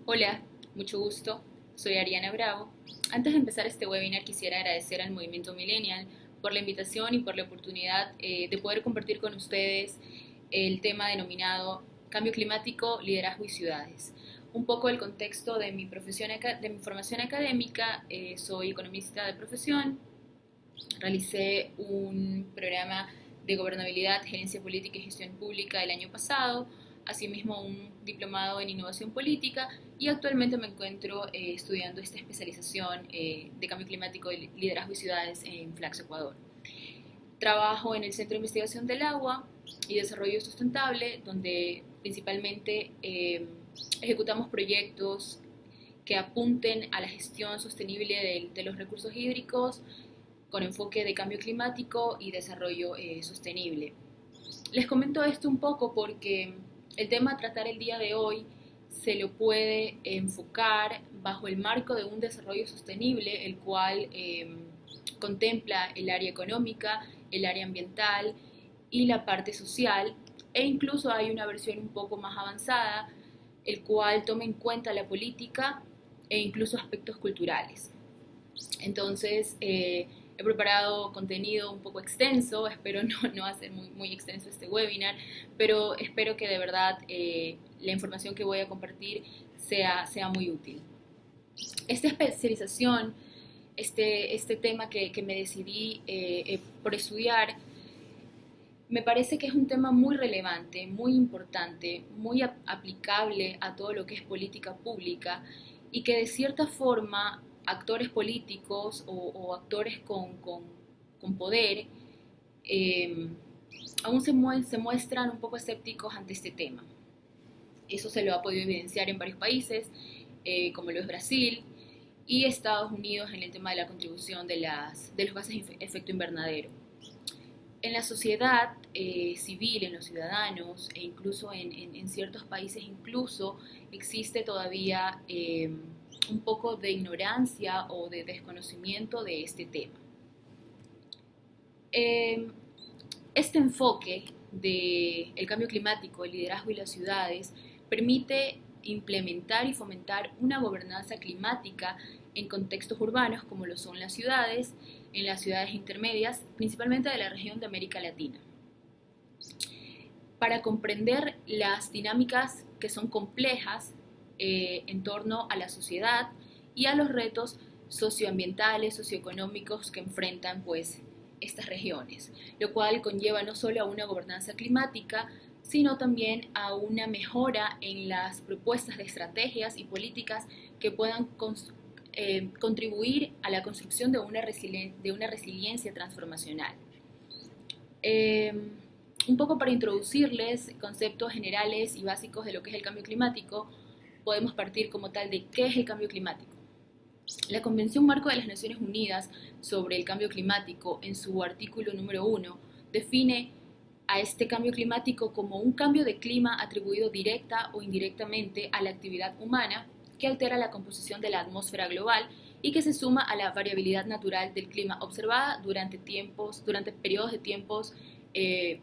Hola, mucho gusto. Soy Ariana Bravo. Antes de empezar este webinar quisiera agradecer al Movimiento Millennial por la invitación y por la oportunidad de poder compartir con ustedes el tema denominado Cambio Climático, Liderazgo y Ciudades. Un poco el contexto de mi profesión, de mi formación académica. Soy economista de profesión. Realicé un programa de gobernabilidad, gerencia política y gestión pública el año pasado, asimismo un diplomado en innovación política y actualmente me encuentro estudiando esta especialización de cambio climático, liderazgo y ciudades en Flax, Ecuador. Trabajo en el Centro de Investigación del Agua y Desarrollo Sustentable, donde principalmente ejecutamos proyectos que apunten a la gestión sostenible de los recursos hídricos con enfoque de cambio climático y desarrollo sostenible. Les comento esto un poco porque el tema a tratar el día de hoy se lo puede enfocar bajo el marco de un desarrollo sostenible, el cual contempla el área económica, el área ambiental y la parte social, e incluso hay una versión un poco más avanzada, el cual toma en cuenta la política e incluso aspectos culturales. Entonces, he preparado contenido un poco extenso, espero no hacer muy extenso este webinar, pero espero que de verdad la información que voy a compartir sea muy útil. Esta especialización, este tema que me decidí por estudiar, me parece que es un tema muy relevante, muy importante, muy aplicable a todo lo que es política pública y que de cierta forma actores políticos o actores con poder eh, aún se muestran un poco escépticos ante este tema. Eso se lo ha podido evidenciar en varios países, como lo es Brasil y Estados Unidos en el tema de la contribución de los gases de efecto invernadero. En la sociedad civil, en los ciudadanos e incluso en ciertos países incluso existe todavía un poco de ignorancia o de desconocimiento de este tema. Eh, este enfoque del cambio climático, el liderazgo y las ciudades permite implementar y fomentar una gobernanza climática en contextos urbanos como lo son las ciudades, en las ciudades intermedias, principalmente de la región de América Latina. Para comprender las dinámicas que son complejas en torno a la sociedad y a los retos socioambientales, socioeconómicos que enfrentan pues estas regiones, lo cual conlleva no solo a una gobernanza climática, sino también a una mejora en las propuestas de estrategias y políticas que puedan contribuir a la construcción de una resiliencia transformacional. Eh, un poco para introducirles conceptos generales y básicos de lo que es el cambio climático, podemos partir como tal de qué es el cambio climático. La Convención Marco de las Naciones Unidas sobre el Cambio Climático, en su artículo número 1, define a este cambio climático como un cambio de clima atribuido directa o indirectamente a la actividad humana que altera la composición de la atmósfera global y que se suma a la variabilidad natural del clima observada durante periodos de tiempos eh,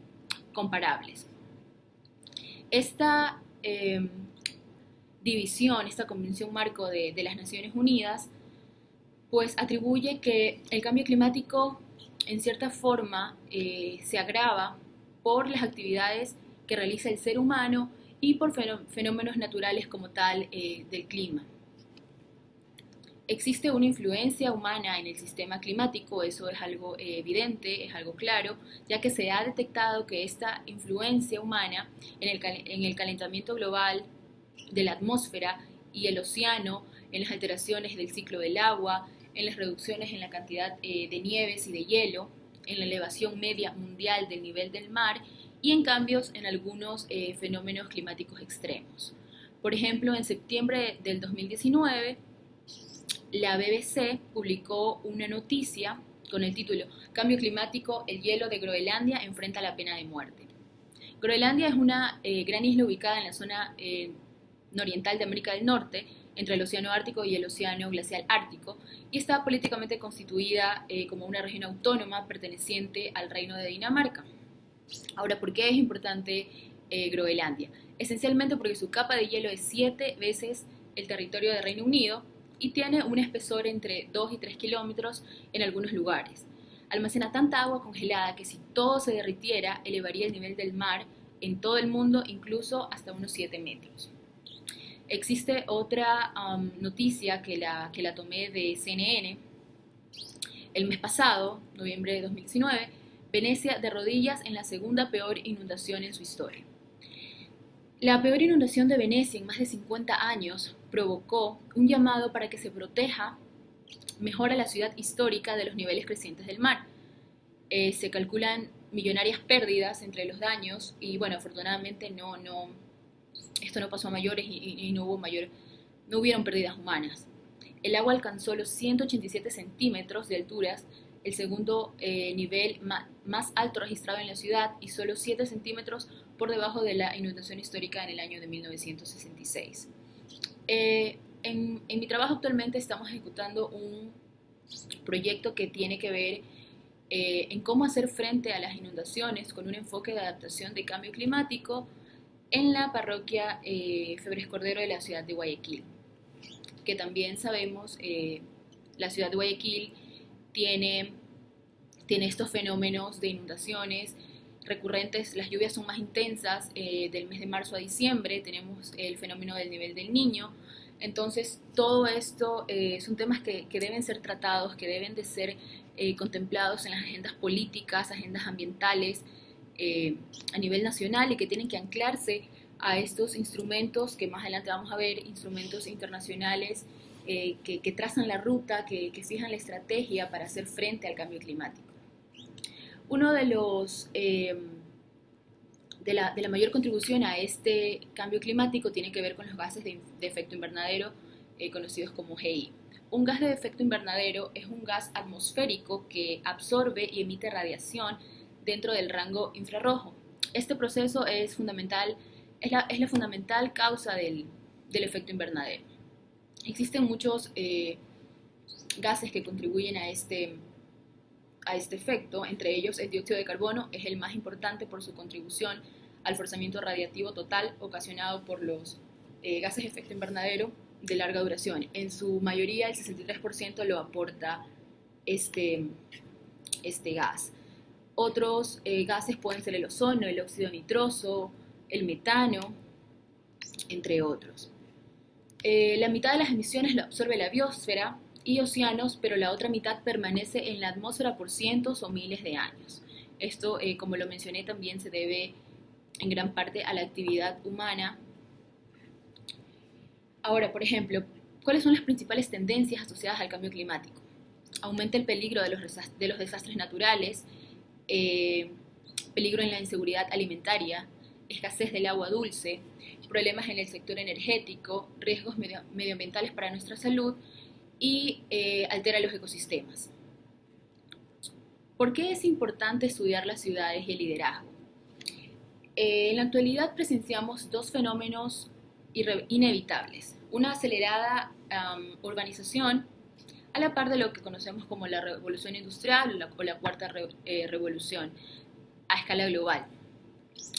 comparables. Esta división, esta Convención Marco de las Naciones Unidas, pues atribuye que el cambio climático en cierta forma se agrava por las actividades que realiza el ser humano y por fenómenos naturales como tal del clima. Existe una influencia humana en el sistema climático, eso es algo evidente, es algo claro, ya que se ha detectado que esta influencia humana en el calentamiento global de la atmósfera y el océano, en las alteraciones del ciclo del agua, en las reducciones en la cantidad de nieves y de hielo, en la elevación media mundial del nivel del mar y en cambios en algunos fenómenos climáticos extremos. Por ejemplo, en septiembre del 2019, la BBC publicó una noticia con el título Cambio climático, el hielo de Groenlandia enfrenta la pena de muerte. Groenlandia es una gran isla ubicada en la zona nororiental de América del Norte, entre el Océano Ártico y el Océano Glacial Ártico, y está políticamente constituida como una región autónoma perteneciente al Reino de Dinamarca. Ahora, ¿por qué es importante Groenlandia? Esencialmente porque su capa de hielo es 7 veces el territorio de Reino Unido y tiene un espesor entre 2 y 3 kilómetros en algunos lugares. Almacena tanta agua congelada que si todo se derritiera elevaría el nivel del mar en todo el mundo, incluso hasta unos 7 metros. Existe otra noticia que la tomé de CNN. El mes pasado, noviembre de 2019, Venecia de rodillas en la segunda peor inundación en su historia. La peor inundación de Venecia en más de 50 años provocó un llamado para que se proteja mejor a la ciudad histórica de los niveles crecientes del mar. Se calculan millonarias pérdidas entre los daños y bueno, afortunadamente esto no pasó a mayores y no hubieron pérdidas humanas. El agua alcanzó los 187 centímetros de alturas, el segundo nivel más alto registrado en la ciudad y solo 7 centímetros por debajo de la inundación histórica en el año de 1966. En mi trabajo actualmente estamos ejecutando un proyecto que tiene que ver en cómo hacer frente a las inundaciones con un enfoque de adaptación de cambio climático en la parroquia Febres Cordero de la ciudad de Guayaquil, que también sabemos, la ciudad de Guayaquil tiene estos fenómenos de inundaciones recurrentes. Las lluvias son más intensas del mes de marzo a diciembre, tenemos el fenómeno del nivel del Niño. Entonces todo esto son temas que deben ser tratados, que deben de ser contemplados en las agendas políticas, agendas ambientales a nivel nacional, y que tienen que anclarse a estos instrumentos que más adelante vamos a ver, instrumentos internacionales que trazan la ruta, que fijan la estrategia para hacer frente al cambio climático. Uno de la mayor contribución a este cambio climático tiene que ver con los gases de efecto invernadero conocidos como GI. Un gas de efecto invernadero es un gas atmosférico que absorbe y emite radiación dentro del rango infrarrojo. Este proceso es la fundamental causa del efecto invernadero. Existen muchos gases que contribuyen a este efecto, entre ellos el dióxido de carbono es el más importante por su contribución al forzamiento radiativo total ocasionado por los gases de efecto invernadero de larga duración. En su mayoría, el 63% lo aporta este gas. Otros gases pueden ser el ozono, el óxido nitroso, el metano, entre otros. La mitad de las emisiones lo absorbe la biosfera y océanos, pero la otra mitad permanece en la atmósfera por cientos o miles de años. Esto, como lo mencioné, también se debe en gran parte a la actividad humana. Ahora, por ejemplo, ¿cuáles son las principales tendencias asociadas al cambio climático? Aumenta el peligro de los desastres naturales, peligro en la inseguridad alimentaria, escasez del agua dulce, problemas en el sector energético, riesgos medioambientales para nuestra salud y altera los ecosistemas. ¿Por qué es importante estudiar las ciudades y el liderazgo? En la actualidad presenciamos dos fenómenos inevitables. Una acelerada urbanización a la par de lo que conocemos como la revolución industrial o la cuarta revolución a escala global.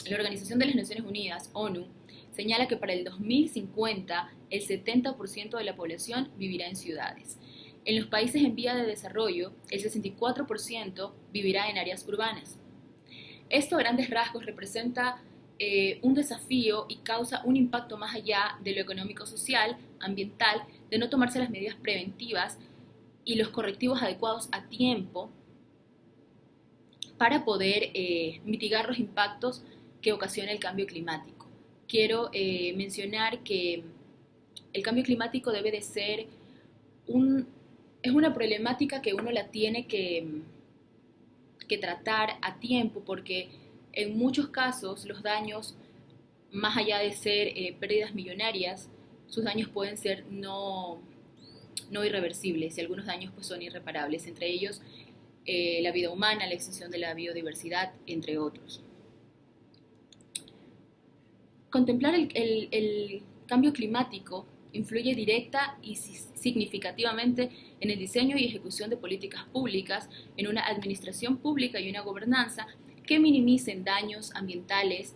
La Organización de las Naciones Unidas, ONU, señala que para el 2050 el 70% de la población vivirá en ciudades. En los países en vía de desarrollo, el 64% vivirá en áreas urbanas. Esto a grandes rasgos representa un desafío y causa un impacto más allá de lo económico-social, ambiental, de no tomarse las medidas preventivas y los correctivos adecuados a tiempo para poder mitigar los impactos que ocasiona el cambio climático. Quiero mencionar que el cambio climático debe de ser es una problemática que uno la tiene que tratar a tiempo, porque en muchos casos los daños, más allá de ser pérdidas millonarias, sus daños pueden ser no irreversibles, y algunos daños pues son irreparables, entre ellos la vida humana, la extinción de la biodiversidad, entre otros. Contemplar el cambio climático influye directa y significativamente en el diseño y ejecución de políticas públicas, en una administración pública y una gobernanza que minimicen daños ambientales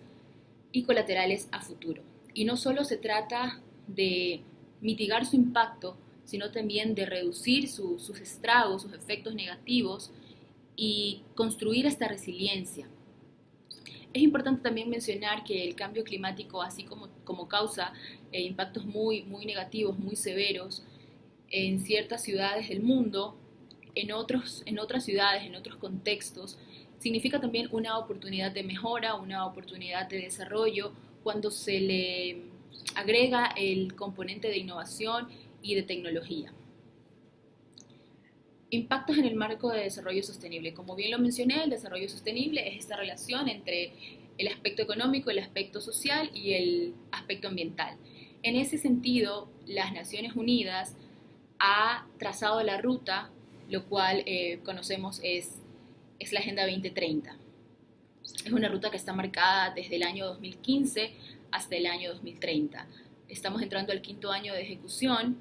y colaterales a futuro. Y no solo se trata de mitigar su impacto, sino también de reducir sus estragos, sus efectos negativos y construir esta resiliencia. Es importante también mencionar que el cambio climático, así como causa impactos muy negativos, muy severos en ciertas ciudades del mundo, en otras ciudades, en otros contextos, significa también una oportunidad de mejora, una oportunidad de desarrollo cuando se le agrega el componente de innovación y de tecnología. Impactos en el marco de desarrollo sostenible. Como bien lo mencioné, el desarrollo sostenible es esta relación entre el aspecto económico, el aspecto social y el aspecto ambiental. En ese sentido, las Naciones Unidas ha trazado la ruta, lo cual conocemos es la Agenda 2030. Es una ruta que está marcada desde el año 2015 hasta el año 2030. Estamos entrando al quinto año de ejecución,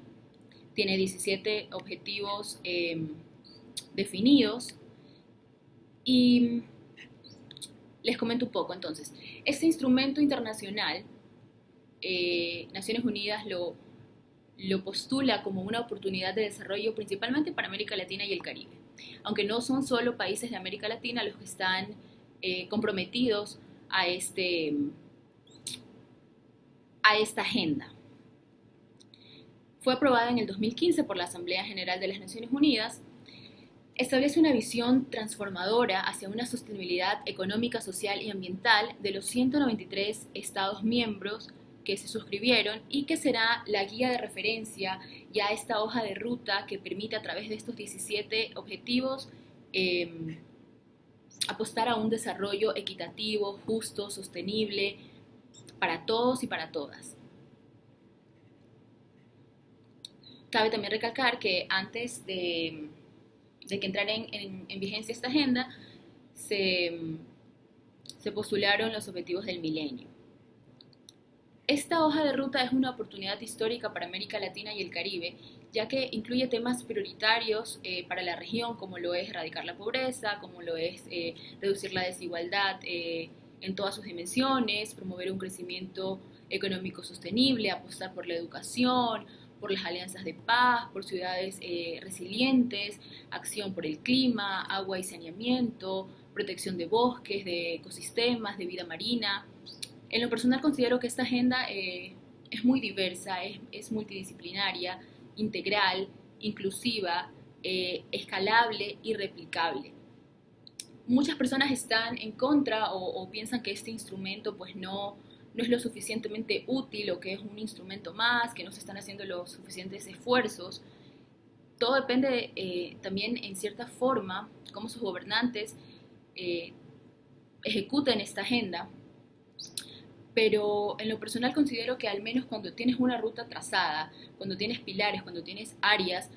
tiene 17 objetivos definidos y les comento un poco entonces. Este instrumento internacional, Naciones Unidas lo postula como una oportunidad de desarrollo principalmente para América Latina y el Caribe, aunque no son solo países de América Latina los que están comprometidos a esta agenda. Fue aprobada en el 2015 por la Asamblea General de las Naciones Unidas. Establece una visión transformadora hacia una sostenibilidad económica, social y ambiental de los 193 Estados miembros que se suscribieron y que será la guía de referencia ya esta hoja de ruta que permite a través de estos 17 objetivos apostar a un desarrollo equitativo, justo, sostenible para todos y para todas. Cabe también recalcar que antes de que entrara en vigencia esta agenda, se postularon los objetivos del milenio. Esta hoja de ruta es una oportunidad histórica para América Latina y el Caribe, ya que incluye temas prioritarios para la región, como lo es erradicar la pobreza, como lo es reducir la desigualdad en todas sus dimensiones, promover un crecimiento económico sostenible, apostar por la educación, por las alianzas de paz, por ciudades resilientes, acción por el clima, agua y saneamiento, protección de bosques, de ecosistemas, de vida marina. En lo personal considero que esta agenda es muy diversa, es multidisciplinaria, integral, inclusiva, escalable y replicable. Muchas personas están en contra o piensan que este instrumento pues no es lo suficientemente útil o que es un instrumento más, que no se están haciendo los suficientes esfuerzos. Todo depende también en cierta forma cómo sus gobernantes ejecuten esta agenda, pero en lo personal considero que al menos cuando tienes una ruta trazada, cuando tienes pilares, cuando tienes áreas,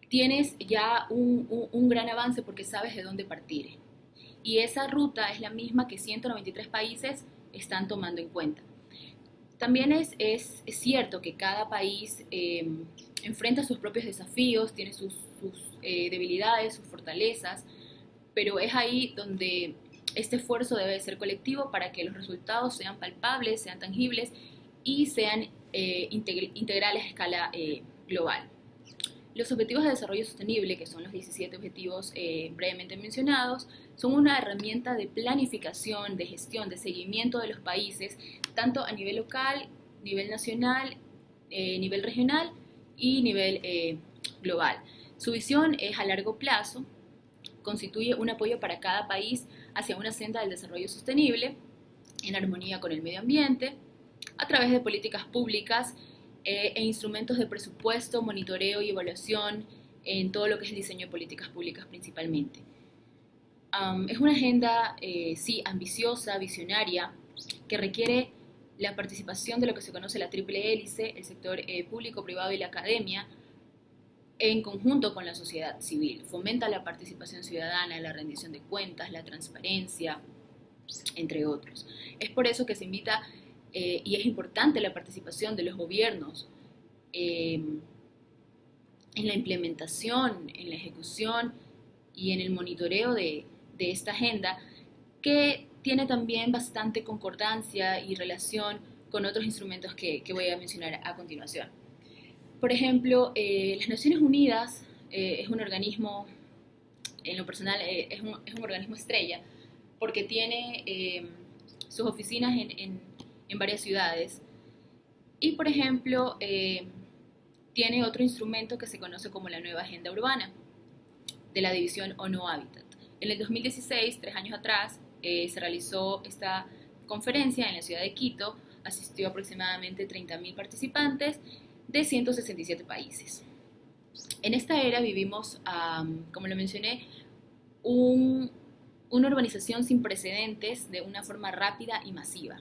tienes ya un gran avance porque sabes de dónde partir. Y esa ruta es la misma que 193 países están tomando en cuenta. También es cierto que cada país enfrenta sus propios desafíos, tiene sus debilidades, sus fortalezas, pero es ahí donde este esfuerzo debe ser colectivo para que los resultados sean palpables, sean tangibles y sean integrales a escala global. Los Objetivos de Desarrollo Sostenible, que son los 17 objetivos brevemente mencionados, son una herramienta de planificación, de gestión, de seguimiento de los países, tanto a nivel local, nivel nacional, nivel regional y nivel global. Su visión es a largo plazo, constituye un apoyo para cada país hacia una senda del desarrollo sostenible, en armonía con el medio ambiente, a través de políticas públicas e instrumentos de presupuesto, monitoreo y evaluación en todo lo que es el diseño de políticas públicas principalmente. Es una agenda, sí, ambiciosa, visionaria, que requiere la participación de lo que se conoce la triple hélice, el sector público, privado y la academia, en conjunto con la sociedad civil. Fomenta la participación ciudadana, la rendición de cuentas, la transparencia, entre otros. Es por eso que se invita y es importante la participación de los gobiernos en la implementación, en la ejecución y en el monitoreo de esta agenda, que tiene también bastante concordancia y relación con otros instrumentos que voy a mencionar a continuación. Por ejemplo, las Naciones Unidas es un organismo, en lo personal, es un organismo estrella, porque tiene sus oficinas en varias ciudades. Y, por ejemplo, tiene otro instrumento que se conoce como la Nueva Agenda Urbana de la División ONU Habitat. En el 2016, 3 años atrás, se realizó esta conferencia en la ciudad de Quito. Asistió aproximadamente 30.000 participantes de 167 países. En esta era vivimos, como lo mencioné, una urbanización sin precedentes de una forma rápida y masiva.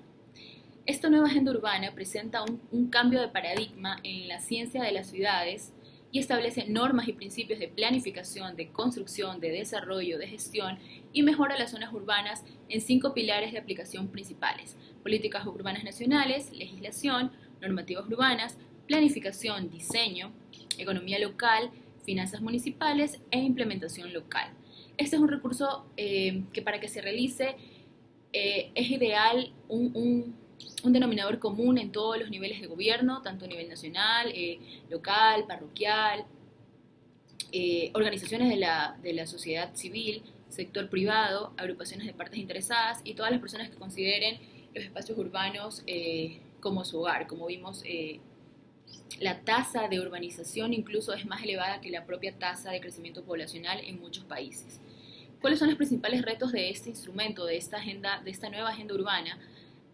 Esta nueva agenda urbana presenta un cambio de paradigma en la ciencia de las ciudades y establece normas y principios de planificación, de construcción, de desarrollo, de gestión y mejora las zonas urbanas en 5 pilares de aplicación principales: políticas urbanas nacionales, legislación, normativas urbanas, planificación, diseño, economía local, finanzas municipales e implementación local. Este es un recurso que para que se realice es ideal un denominador común en todos los niveles de gobierno, tanto a nivel nacional, local, parroquial, organizaciones de la sociedad civil, sector privado, agrupaciones de partes interesadas y todas las personas que consideren los espacios urbanos como su hogar. Como vimos, la tasa de urbanización incluso es más elevada que la propia tasa de crecimiento poblacional en muchos países. ¿Cuáles son los principales retos de este instrumento, de esta nueva agenda urbana?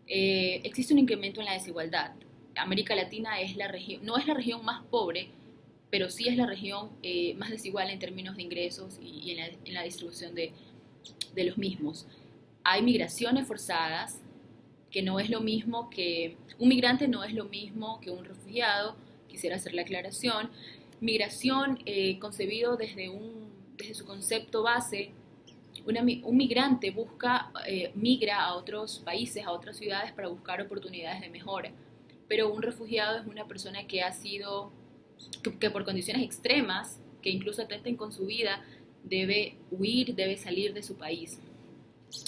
Existe un incremento en la desigualdad. América Latina no es la región más pobre, pero sí es la región más desigual en términos de ingresos y en la distribución de los mismos. Hay migraciones forzadas, que no es lo mismo que un migrante, no es lo mismo que un refugiado. Quisiera hacer la aclaración. Migración concebido desde su concepto base. Un migrante migra a otros países, a otras ciudades para buscar oportunidades de mejora, pero un refugiado es una persona que por condiciones extremas, que incluso atenten con su vida, debe huir, debe salir de su país.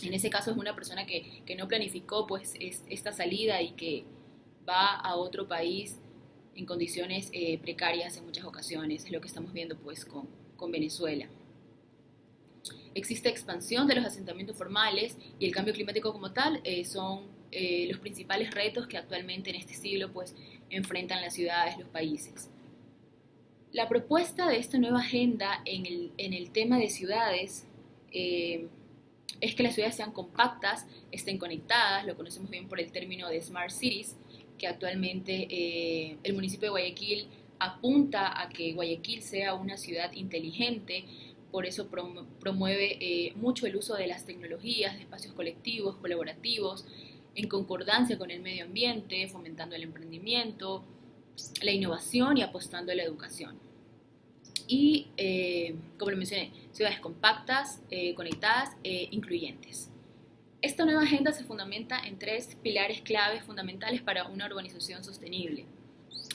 En ese caso es una persona que no planificó pues esta salida y que va a otro país en condiciones precarias en muchas ocasiones. Es lo que estamos viendo pues con Venezuela. Existe expansión de los asentamientos formales y el cambio climático como tal son los principales retos que actualmente en este siglo pues enfrentan las ciudades, los países. La propuesta de esta nueva agenda en el tema de ciudades es que las ciudades sean compactas, estén conectadas. Lo conocemos bien por el término de Smart Cities, que actualmente el municipio de Guayaquil apunta a que Guayaquil sea una ciudad inteligente. Por eso promueve mucho el uso de las tecnologías, de espacios colectivos, colaborativos, en concordancia con el medio ambiente, fomentando el emprendimiento, la innovación y apostando a la educación. Y, como lo mencioné, ciudades compactas, conectadas e incluyentes. Esta nueva agenda se fundamenta en 3 pilares claves fundamentales para una urbanización sostenible: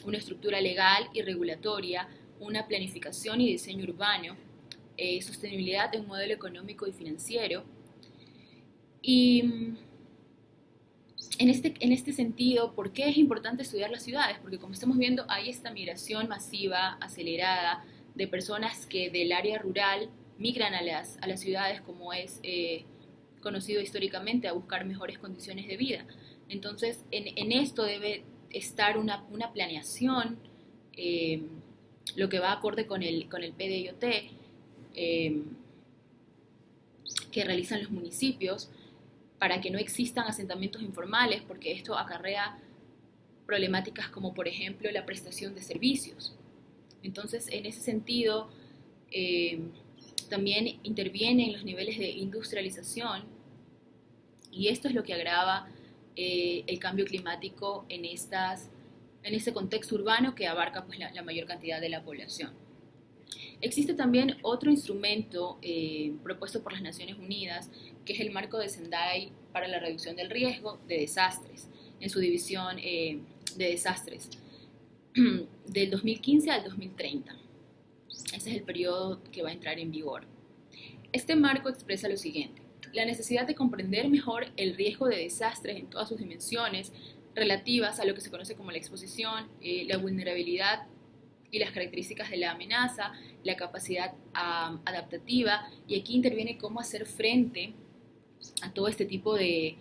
una estructura legal y regulatoria, una planificación y diseño urbano, sostenibilidad de un modelo económico y financiero. Y en este sentido, ¿por qué es importante estudiar las ciudades? Porque como estamos viendo, hay esta migración masiva, acelerada, de personas que del área rural migran a las ciudades, como es conocido históricamente, a buscar mejores condiciones de vida. Entonces, en esto debe estar una planeación, lo que va acorde con el PDIOT, que realizan los municipios, para que no existan asentamientos informales, porque esto acarrea problemáticas como, por ejemplo, la prestación de servicios. Entonces, en ese sentido, también intervienen los niveles de industrialización, y esto es lo que agrava el cambio climático en este contexto urbano que abarca pues, la mayor cantidad de la población. Existe también otro instrumento propuesto por las Naciones Unidas, que es el marco de Sendai para la reducción del riesgo de desastres, en su división de desastres, del 2015 al 2030. Ese es el periodo que va a entrar en vigor. Este marco expresa lo siguiente: la necesidad de comprender mejor el riesgo de desastres en todas sus dimensiones, relativas a lo que se conoce como la exposición, la vulnerabilidad y las características de la amenaza, la capacidad adaptativa, y aquí interviene cómo hacer frente a todo este tipo de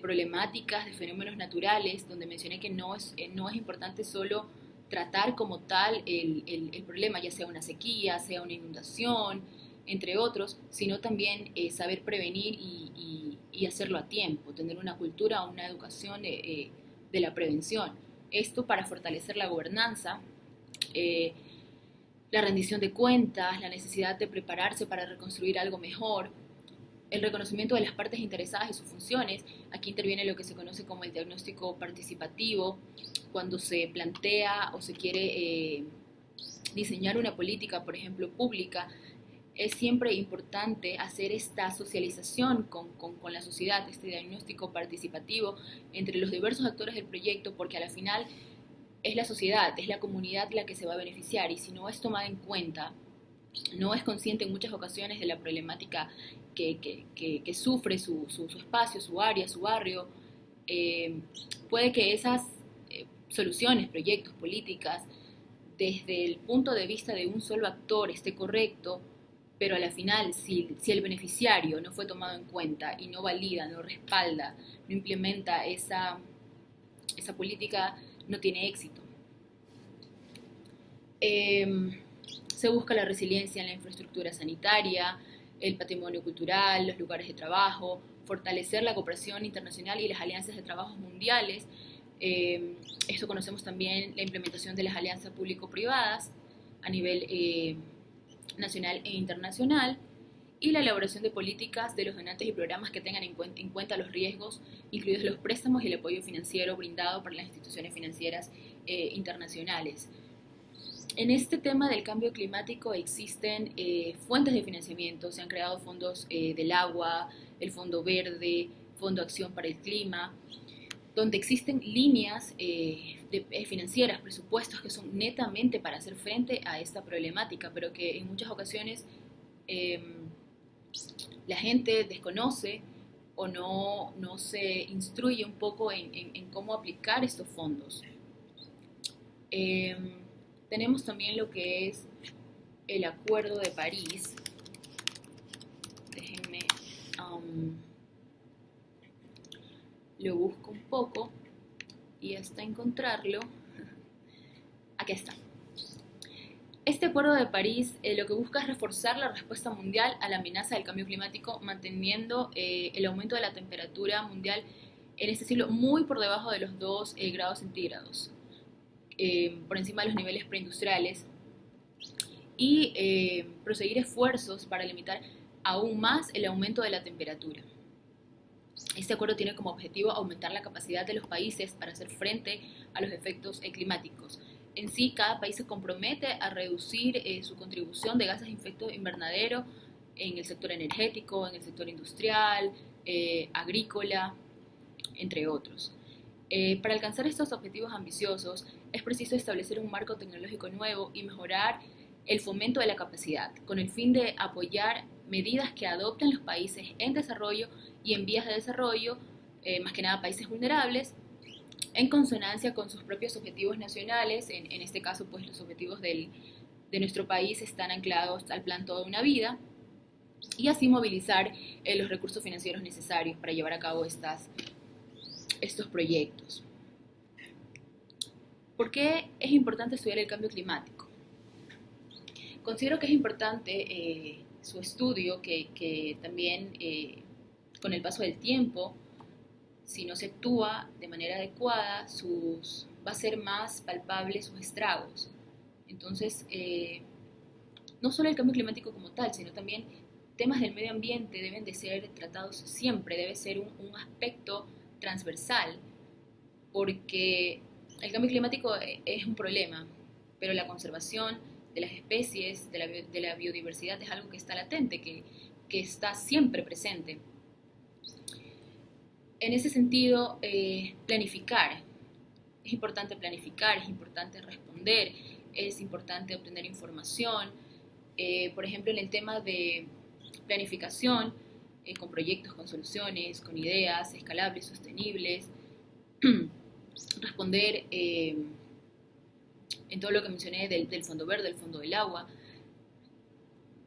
problemáticas, de fenómenos naturales, donde mencioné que no es importante solo tratar como tal el problema, ya sea una sequía, sea una inundación, entre otros, sino también saber prevenir y hacerlo a tiempo, tener una cultura o una educación de la prevención. Esto para fortalecer la gobernanza, eh, la rendición de cuentas, la necesidad de prepararse para reconstruir algo mejor, el reconocimiento de las partes interesadas y sus funciones. Aquí interviene lo que se conoce como el diagnóstico participativo, cuando se plantea o se quiere diseñar una política, por ejemplo, pública. Es siempre importante hacer esta socialización con la sociedad, este diagnóstico participativo entre los diversos actores del proyecto, porque a la final es la sociedad, es la comunidad la que se va a beneficiar, y si no es tomada en cuenta, no es consciente en muchas ocasiones de la problemática que sufre su espacio, su área, su barrio, puede que esas soluciones, proyectos, políticas, desde el punto de vista de un solo actor esté correcto, pero a la final, si el beneficiario no fue tomado en cuenta y no valida, no respalda, no implementa esa política, no tiene éxito. Se busca la resiliencia en la infraestructura sanitaria, el patrimonio cultural, los lugares de trabajo, fortalecer la cooperación internacional y las alianzas de trabajo mundiales. Esto conocemos también la implementación de las alianzas público-privadas a nivel nacional e internacional, y la elaboración de políticas de los donantes y programas que tengan en cuenta los riesgos, incluidos los préstamos y el apoyo financiero brindado por las instituciones financieras internacionales. En este tema del cambio climático existen fuentes de financiamiento, se han creado fondos del agua, el Fondo Verde, Fondo Acción para el Clima, donde existen líneas financieras, presupuestos que son netamente para hacer frente a esta problemática, pero que en muchas ocasiones eh, la gente desconoce o no se instruye un poco en cómo aplicar estos fondos. Eh, Tenemos también lo que es el Acuerdo de París. Déjenme, lo busco un poco y hasta encontrarlo. Aquí está. Este Acuerdo de París lo que busca es reforzar la respuesta mundial a la amenaza del cambio climático, manteniendo el aumento de la temperatura mundial en este siglo muy por debajo de los 2 grados centígrados, por encima de los niveles preindustriales, y proseguir esfuerzos para limitar aún más el aumento de la temperatura. Este acuerdo tiene como objetivo aumentar la capacidad de los países para hacer frente a los efectos climáticos. En sí, cada país se compromete a reducir su contribución de gases de efecto invernadero en el sector energético, en el sector industrial, agrícola, entre otros. Para alcanzar estos objetivos ambiciosos es preciso establecer un marco tecnológico nuevo y mejorar el fomento de la capacidad, con el fin de apoyar medidas que adopten los países en desarrollo y en vías de desarrollo, más que nada países vulnerables, en consonancia con sus propios objetivos nacionales. En este caso, pues los objetivos de nuestro país están anclados al plan Toda una Vida, y así movilizar los recursos financieros necesarios para llevar a cabo estos proyectos. ¿Por qué es importante estudiar el cambio climático? Considero que es importante su estudio, que también con el paso del tiempo, si no se actúa de manera adecuada, va a ser más palpable sus estragos. Entonces, no solo el cambio climático como tal, sino también temas del medio ambiente deben de ser tratados siempre, debe ser un aspecto transversal, porque el cambio climático es un problema, pero la conservación de las especies, de la biodiversidad es algo que está latente, que está siempre presente. En ese sentido, planificar. Es importante planificar, es importante responder, es importante obtener información. Por ejemplo, en el tema de planificación, con proyectos, con soluciones, con ideas escalables, sostenibles, responder en todo lo que mencioné del Fondo Verde, del Fondo del Agua,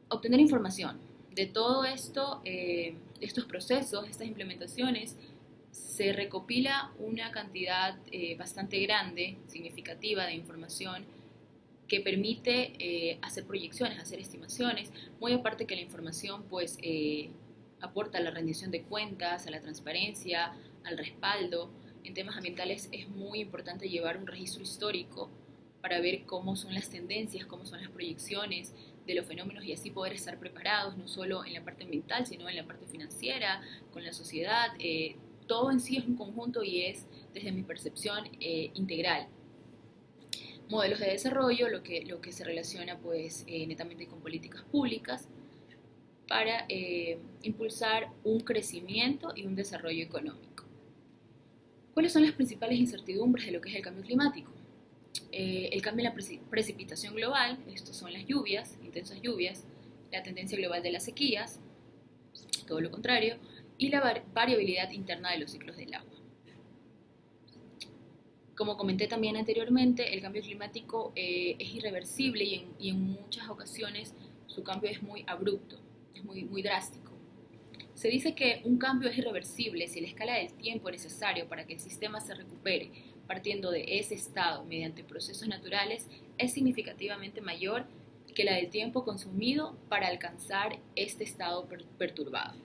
obtener información de todo esto, estos procesos, estas implementaciones. Se recopila una cantidad bastante grande, significativa de información que permite hacer proyecciones, hacer estimaciones, muy aparte que la información pues aporta a la rendición de cuentas, a la transparencia, al respaldo. En temas ambientales es muy importante llevar un registro histórico para ver cómo son las tendencias, cómo son las proyecciones de los fenómenos y así poder estar preparados, no solo en la parte ambiental, sino en la parte financiera, con la sociedad. Todo en sí es un conjunto y es, desde mi percepción, integral. Modelos de desarrollo, lo que se relaciona pues netamente con políticas públicas para impulsar un crecimiento y un desarrollo económico. ¿Cuáles son las principales incertidumbres de lo que es el cambio climático? El cambio en la precipitación global, estos son las lluvias, intensas lluvias, la tendencia global de las sequías, todo lo contrario, y la variabilidad interna de los ciclos del agua. Como comenté también anteriormente, el cambio climático es irreversible y en muchas ocasiones su cambio es muy abrupto, es muy drástico. Se dice que un cambio es irreversible si la escala del tiempo necesario para que el sistema se recupere partiendo de ese estado mediante procesos naturales es significativamente mayor que la del tiempo consumido para alcanzar este estado perturbado.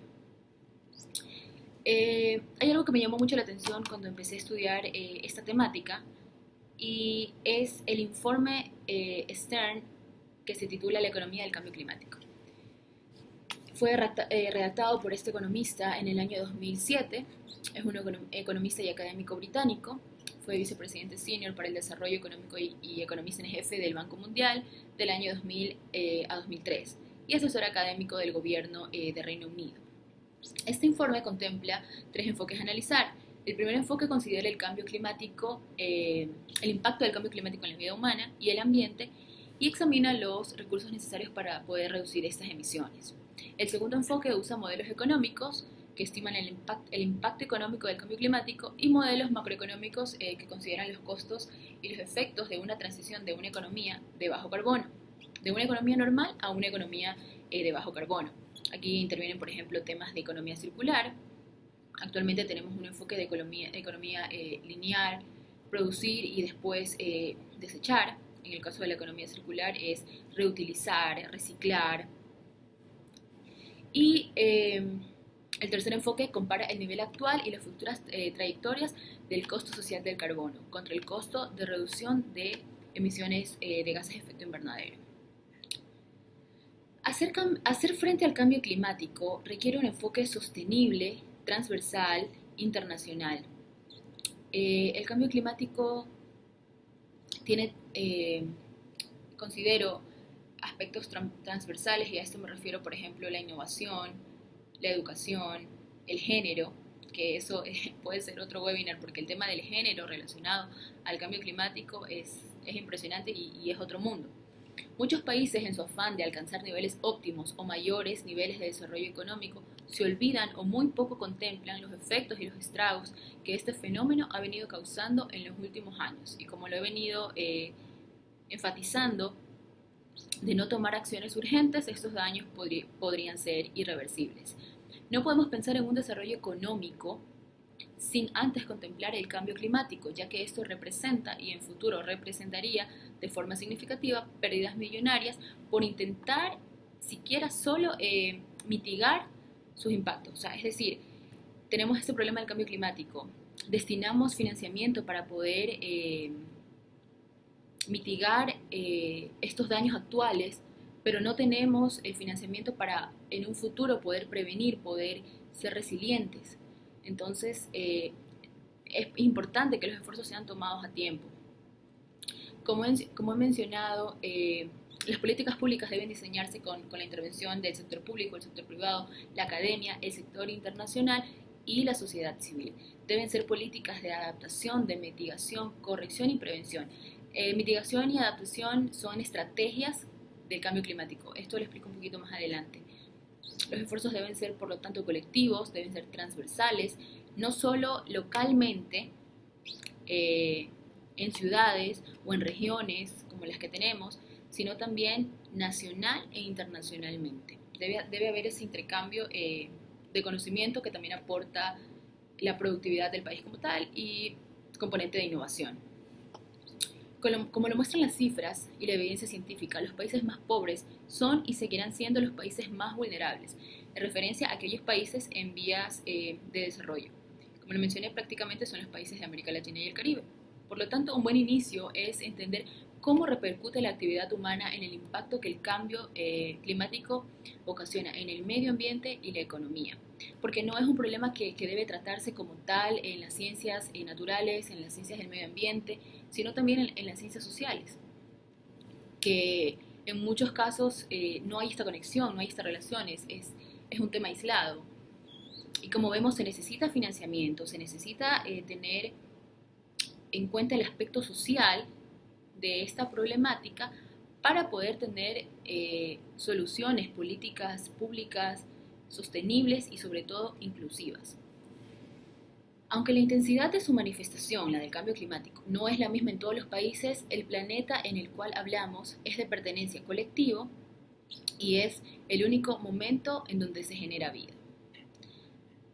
Hay algo que me llamó mucho la atención cuando empecé a estudiar esta temática y es el informe Stern que se titula La economía del cambio climático. Fue redactado por este economista en el año 2007, es un economista y académico británico, fue vicepresidente senior para el desarrollo económico y economista en jefe del Banco Mundial del año 2000 a 2003 y asesor académico del gobierno de Reino Unido. Este informe contempla tres enfoques a analizar. El primer enfoque considera el cambio climático, el impacto del cambio climático en la vida humana y el ambiente y examina los recursos necesarios para poder reducir estas emisiones. El segundo enfoque usa modelos económicos que estiman el impacto económico del cambio climático y modelos macroeconómicos que consideran los costos y los efectos de una transición de una economía de bajo carbono, de una economía normal a una economía de bajo carbono. Aquí intervienen, por ejemplo, temas de economía circular. Actualmente tenemos un enfoque de economía lineal, producir y después desechar. En el caso de la economía circular es reutilizar, reciclar. Y el tercer enfoque compara el nivel actual y las futuras trayectorias del costo social del carbono contra el costo de reducción de emisiones de gases de efecto invernadero. Hacer frente al cambio climático requiere un enfoque sostenible, transversal, internacional. El cambio climático tiene, considero, aspectos transversales y a esto me refiero, por ejemplo, la innovación, la educación, el género, que eso puede ser otro webinar porque el tema del género relacionado al cambio climático es impresionante y es otro mundo. Muchos países, en su afán de alcanzar niveles óptimos o mayores niveles de desarrollo económico, se olvidan o muy poco contemplan los efectos y los estragos que este fenómeno ha venido causando en los últimos años. Y como lo he venido enfatizando, de no tomar acciones urgentes, estos daños podrían ser irreversibles. No podemos pensar en un desarrollo económico sin antes contemplar el cambio climático, ya que esto representa y en futuro representaría de forma significativa pérdidas millonarias por intentar siquiera solo mitigar sus impactos. O sea, es decir, tenemos este problema del cambio climático, destinamos financiamiento para poder mitigar estos daños actuales, pero no tenemos el financiamiento para en un futuro poder prevenir, poder ser resilientes. Entonces, es importante que los esfuerzos sean tomados a tiempo. Como he mencionado, las políticas públicas deben diseñarse con la intervención del sector público, el sector privado, la academia, el sector internacional y la sociedad civil. Deben ser políticas de adaptación, de mitigación, corrección y prevención. Mitigación y adaptación son estrategias del cambio climático. Esto lo explico un poquito más adelante. Los esfuerzos deben ser, por lo tanto, colectivos, deben ser transversales, no solo localmente en ciudades o en regiones como las que tenemos, sino también nacional e internacionalmente. Debe haber ese intercambio de conocimiento que también aporta la productividad del país como tal y componente de innovación. Como lo muestran las cifras y la evidencia científica, los países más pobres son y seguirán siendo los países más vulnerables, en referencia a aquellos países en vías de desarrollo. Como lo mencioné, prácticamente son los países de América Latina y el Caribe. Por lo tanto, un buen inicio es entender cómo repercute la actividad humana en el impacto que el cambio climático ocasiona en el medio ambiente y la economía. Porque no es un problema que debe tratarse como tal en las ciencias naturales, en las ciencias del medio ambiente, sino también en las ciencias sociales, que en muchos casos no hay esta conexión, no hay esta relación, es un tema aislado. Y como vemos, se necesita financiamiento, se necesita tener en cuenta el aspecto social de esta problemática para poder tener soluciones políticas públicas sostenibles y sobre todo inclusivas. Aunque la intensidad de su manifestación, la del cambio climático, no es la misma en todos los países, el planeta en el cual hablamos es de pertenencia colectiva y es el único momento en donde se genera vida.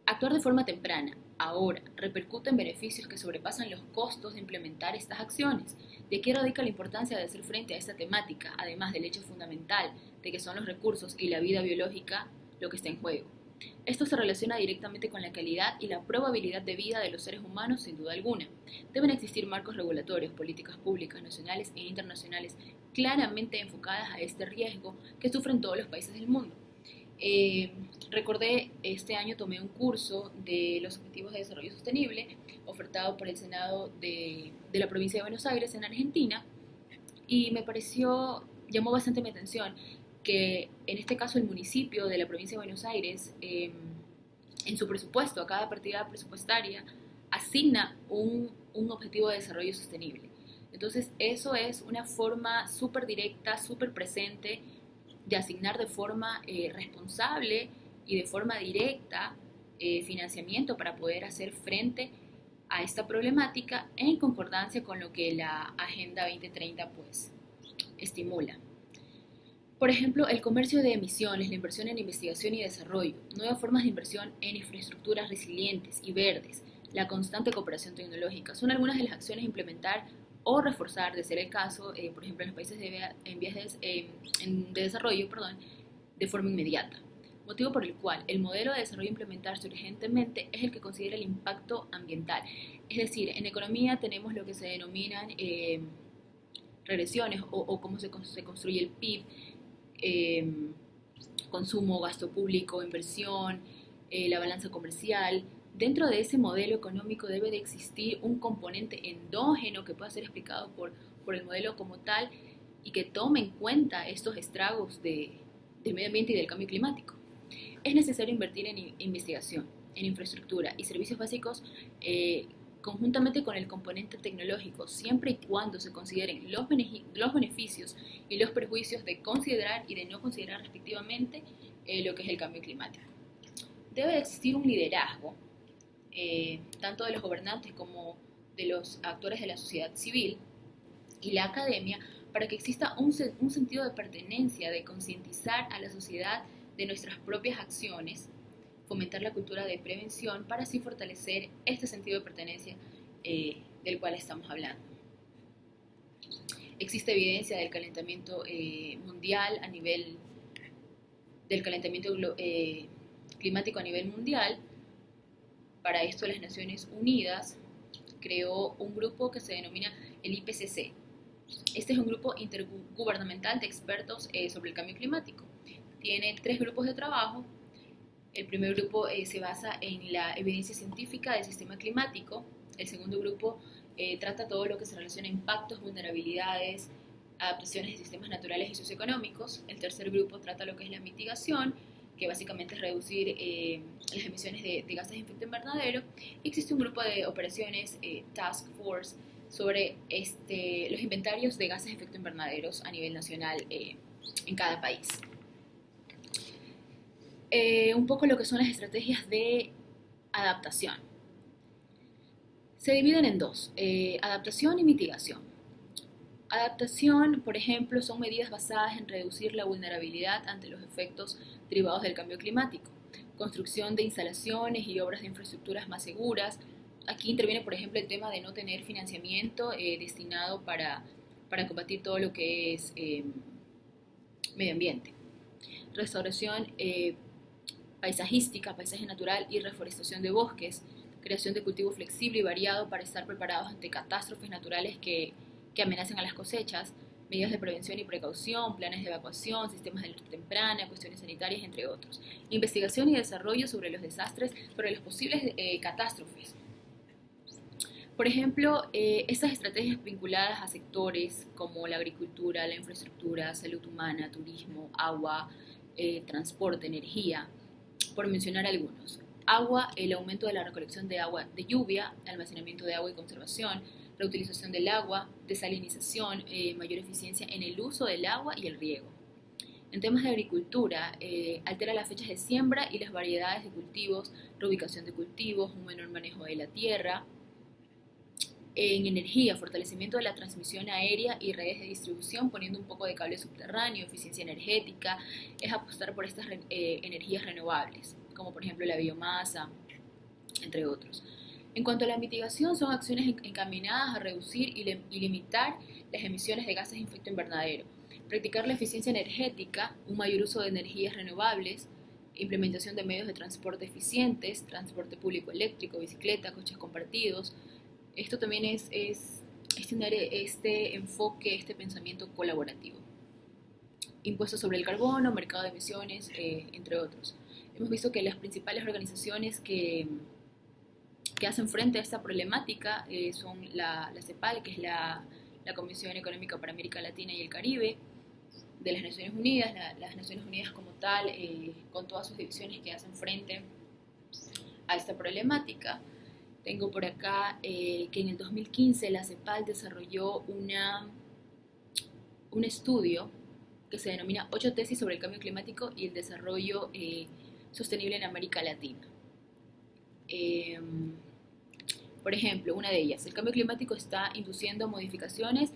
Actuar de forma temprana, ahora, repercute en beneficios que sobrepasan los costos de implementar estas acciones. De aquí radica la importancia de hacer frente a esta temática, además del hecho fundamental de que son los recursos y la vida biológica lo que está en juego. Esto se relaciona directamente con la calidad y la probabilidad de vida de los seres humanos, sin duda alguna. Deben existir marcos regulatorios, políticas públicas nacionales e internacionales claramente enfocadas a este riesgo que sufren todos los países del mundo. Recordé, este año tomé un curso de los Objetivos de Desarrollo Sostenible ofertado por el Senado de la provincia de Buenos Aires en Argentina y llamó bastante mi atención que en este caso el municipio de la provincia de Buenos Aires, en su presupuesto, a cada partida presupuestaria, asigna un objetivo de desarrollo sostenible. Entonces, eso es una forma súper directa, súper presente de asignar de forma responsable y de forma directa financiamiento para poder hacer frente a esta problemática en concordancia con lo que la Agenda 2030 pues estimula. Por ejemplo, el comercio de emisiones, la inversión en investigación y desarrollo, nuevas formas de inversión en infraestructuras resilientes y verdes, la constante cooperación tecnológica, son algunas de las acciones a implementar o reforzar, de ser el caso, por ejemplo, en los países en vías de desarrollo, de forma inmediata. Motivo por el cual el modelo de desarrollo a implementarse urgentemente es el que considera el impacto ambiental. Es decir, en economía tenemos lo que se denominan regresiones o cómo se construye el PIB, consumo, gasto público, inversión, la balanza comercial. Dentro de ese modelo económico debe de existir un componente endógeno que pueda ser explicado por el modelo como tal y que tome en cuenta estos estragos del medio ambiente y del cambio climático. Es necesario invertir en investigación, en infraestructura y servicios básicos conjuntamente con el componente tecnológico, siempre y cuando se consideren los beneficios y los perjuicios de considerar y de no considerar respectivamente lo que es el cambio climático. Debe existir un liderazgo, tanto de los gobernantes como de los actores de la sociedad civil y la academia, para que exista un sentido de pertenencia, de concientizar a la sociedad de nuestras propias acciones, fomentar la cultura de prevención para así fortalecer este sentido de pertenencia del cual estamos hablando. Existe evidencia del calentamiento mundial a nivel del calentamiento climático a nivel mundial. Para esto las Naciones Unidas creó un grupo que se denomina el IPCC. Este es un grupo intergubernamental de expertos sobre el cambio climático. Tiene 3 grupos de trabajo. El primer grupo se basa en la evidencia científica del sistema climático. El segundo grupo trata todo lo que se relaciona a impactos, vulnerabilidades, adaptaciones de sistemas naturales y socioeconómicos. El tercer grupo trata lo que es la mitigación, que básicamente es reducir las emisiones de gases de efecto invernadero. Y existe un grupo de operaciones, Task Force, sobre los inventarios de gases de efecto invernadero a nivel nacional en cada país. Un poco lo que son las estrategias de adaptación. Se dividen en dos, adaptación y mitigación. Adaptación, por ejemplo, son medidas basadas en reducir la vulnerabilidad ante los efectos derivados del cambio climático. Construcción de instalaciones y obras de infraestructuras más seguras. Aquí interviene, por ejemplo, el tema de no tener financiamiento destinado para combatir todo lo que es medio ambiente. Restauración paisajística, paisaje natural y reforestación de bosques. Creación de cultivo flexible y variado para estar preparados ante catástrofes naturales que amenacen a las cosechas, medidas de prevención y precaución, planes de evacuación, sistemas de alerta temprana, cuestiones sanitarias, entre otros. Investigación y desarrollo sobre los desastres, sobre las posibles catástrofes. Por ejemplo, estas estrategias vinculadas a sectores como la agricultura, la infraestructura, salud humana, turismo, agua, transporte, energía, por mencionar algunos. Agua, el aumento de la recolección de agua de lluvia, almacenamiento de agua y conservación, reutilización del agua, desalinización, mayor eficiencia en el uso del agua y el riego. En temas de agricultura, altera las fechas de siembra y las variedades de cultivos, reubicación de cultivos, un menor manejo de la tierra. En energía, fortalecimiento de la transmisión aérea y redes de distribución, poniendo un poco de cable subterráneo, eficiencia energética, es apostar por estas energías renovables, como por ejemplo la biomasa, entre otros. En cuanto a la mitigación, son acciones encaminadas a reducir y limitar las emisiones de gases de efecto invernadero, practicar la eficiencia energética, un mayor uso de energías renovables, implementación de medios de transporte eficientes, transporte público eléctrico, bicicleta, coches compartidos. Esto también es tener este enfoque, este pensamiento colaborativo. Impuestos sobre el carbono, mercado de emisiones, entre otros. Hemos visto que las principales organizaciones que hacen frente a esta problemática son la CEPAL, que es la Comisión Económica para América Latina y el Caribe, de las Naciones Unidas, las Naciones Unidas como tal, con todas sus divisiones que hacen frente a esta problemática. Tengo por acá que en el 2015 la CEPAL desarrolló un estudio que se denomina 8 tesis sobre el cambio climático y el desarrollo sostenible en América Latina. Por ejemplo, una de ellas, el cambio climático está induciendo modificaciones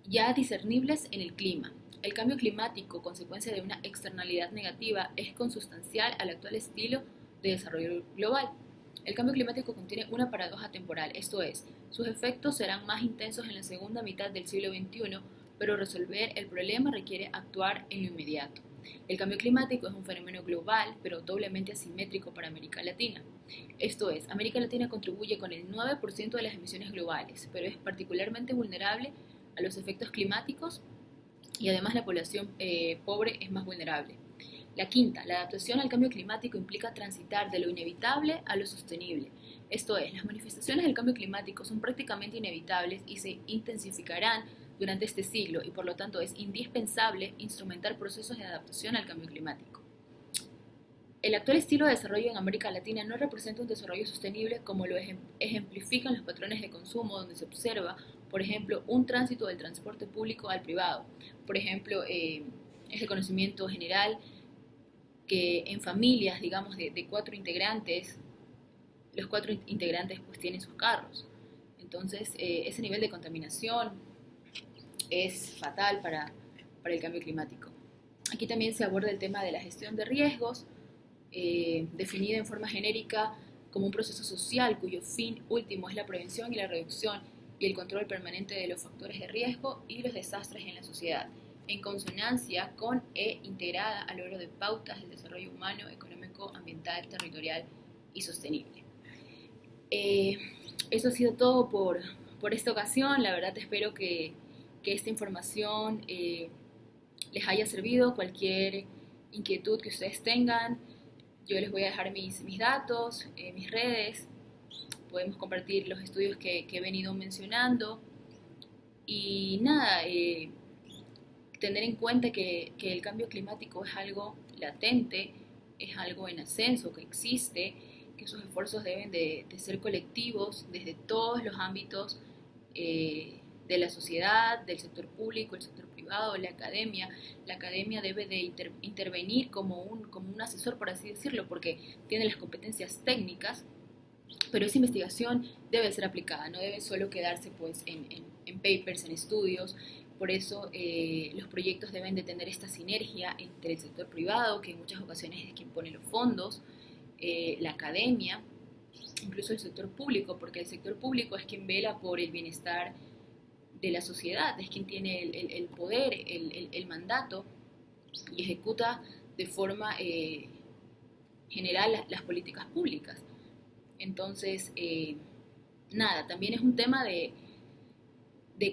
ya discernibles en el clima. El cambio climático, consecuencia de una externalidad negativa, es consustancial al actual estilo de desarrollo global. El cambio climático contiene una paradoja temporal, esto es, sus efectos serán más intensos en la segunda mitad del siglo XXI, pero resolver el problema requiere actuar en lo inmediato. El cambio climático es un fenómeno global, pero doblemente asimétrico para América Latina. Esto es, América Latina contribuye con el 9% de las emisiones globales, pero es particularmente vulnerable a los efectos climáticos y además la población pobre es más vulnerable. La quinta, la adaptación al cambio climático implica transitar de lo inevitable a lo sostenible. Esto es, las manifestaciones del cambio climático son prácticamente inevitables y se intensificarán durante este siglo y por lo tanto es indispensable instrumentar procesos de adaptación al cambio climático. El actual estilo de desarrollo en América Latina no representa un desarrollo sostenible como lo ejemplifican los patrones de consumo donde se observa, por ejemplo, un tránsito del transporte público al privado. Por ejemplo, es de conocimiento general que en familias, digamos, de 4 integrantes, los 4 integrantes pues tienen sus carros. Entonces, ese nivel de contaminación es fatal para el cambio climático. Aquí también se aborda el tema de la gestión de riesgos, definida en forma genérica como un proceso social cuyo fin último es la prevención y la reducción y el control permanente de los factores de riesgo y los desastres en la sociedad, en consonancia con e integrada al logro de pautas del desarrollo humano, económico, ambiental, territorial y sostenible. Eso ha sido todo por esta ocasión. La verdad espero que esta información les haya servido. Cualquier inquietud que ustedes tengan, yo les voy a dejar mis datos, mis redes. Podemos compartir los estudios que he venido mencionando. Y nada, tener en cuenta que el cambio climático es algo latente, es algo en ascenso, que existe, que sus esfuerzos deben de ser colectivos desde todos los ámbitos de la sociedad, del sector público, el sector privado, la academia. La academia debe de intervenir como un asesor, por así decirlo, porque tiene las competencias técnicas pero esa investigación debe ser aplicada, no debe solo quedarse pues en papers, en estudios. Por eso los proyectos deben de tener esta sinergia entre el sector privado, que en muchas ocasiones es quien pone los fondos, la academia, incluso el sector público, porque el sector público es quien vela por el bienestar de la sociedad, es quien tiene el poder, el mandato y ejecuta de forma general las políticas públicas. Entonces, nada, también es un tema de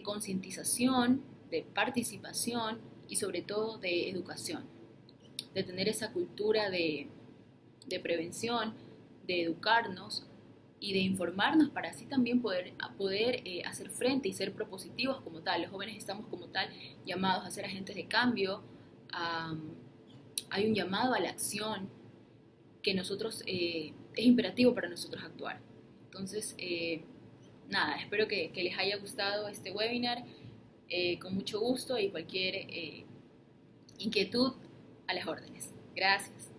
concientización, de participación y sobre todo de educación, de tener esa cultura de prevención, de educarnos y de informarnos para así también poder hacer frente y ser propositivos como tal. Los jóvenes estamos como tal llamados a ser agentes de cambio, a, hay un llamado a la acción que nosotros es imperativo para nosotros actuar. Entonces, nada, espero que les haya gustado este webinar, con mucho gusto y cualquier inquietud a las órdenes. Gracias.